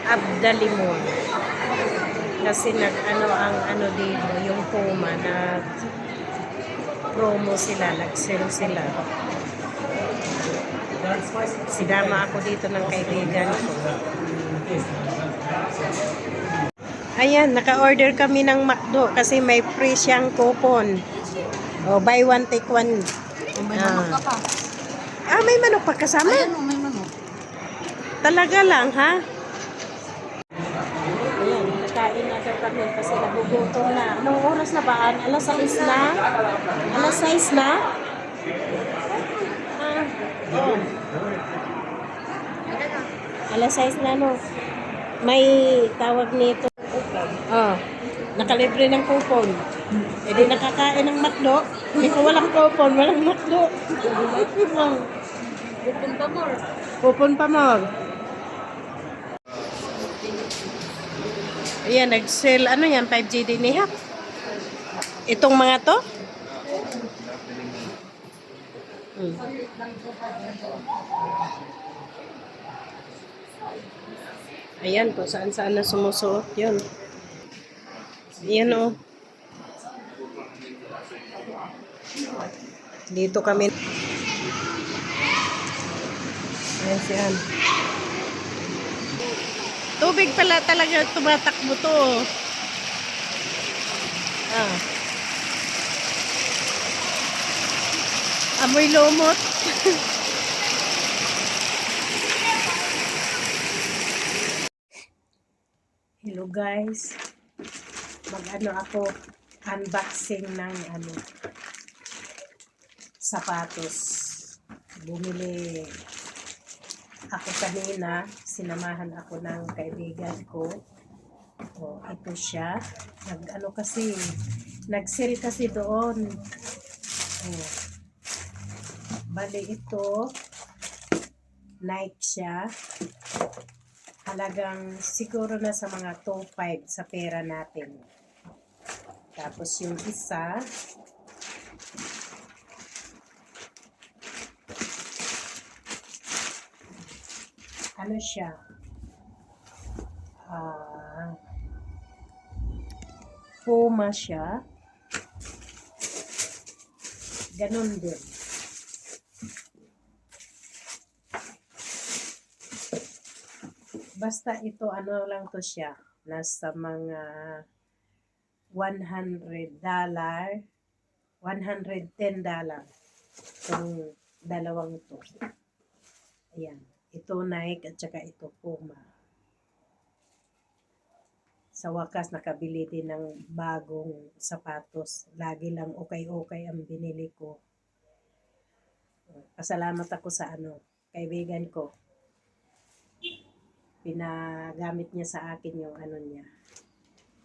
Abdalimon. Kasi nag-ano ang ano dito, yung Puma, promo sila, nag-sale sila. Sinama ako dito ng kaibigan ko. Ayan, naka-order kami ng McDo kasi may free siyang coupon. O, buy one, take one. May manok ka pa. May manok pa kasama? Ayan o, may manok. Talaga lang, ha? Ayan, nakain na daw kami kasi nagugutom na. Anong oras na ba? Alas 6 na? Alas 6 na? Oh. Alas 6 na, no? May tawag nito. Nakalibre ng coupon. E di nakakain ng McDo. Kung walang coupon, walang McDo. Coupon pa more. Coupon pa more. Ayan, nag-sale. Ano yan? 5G din niya. Itong mga to? Ayan, kung saan-saan na sumusuot yun. Ayan o. Dito kami. Ayan siyan. Tubig pala talaga tumatakbo to. Amoy lumot. Hello guys. Mag-ano ako, unboxing ng sapatos. Bumili ako kanina, sinamahan ako ng kaibigan ko. Ito siya. Nag-sale kasi doon. Bali ito, Nike siya. Halagang siguro na sa mga 2.5 sa pera natin. Tapos yung isa, ano siya? Puma siya. Ganun din. Basta ito, ano lang to siya. Nasa mga $100, $110. Itong dalawang ito. Ayan. Ito Nike at saka ito Puma. Sa wakas, nakabili din ng bagong sapatos. Lagi lang okay-okay ang binili ko. Pasalamat ako sa kaibigan ko. Pinagamit niya sa akin yung niya.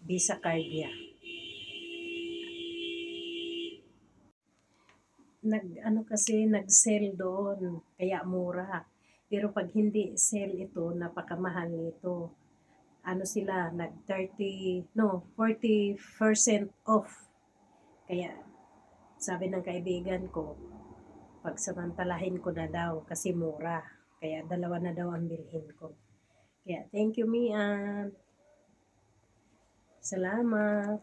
Visa card niya. Nag-sale doon. Kaya mura. Pero pag hindi sale ito, napakamahal nito. Sila, 40% off. Kaya, sabi ng kaibigan ko, pagsamantalahin ko na daw kasi mura. Kaya, dalawa na daw ang bilhin ko. Kaya, thank you, Mian. Salamat.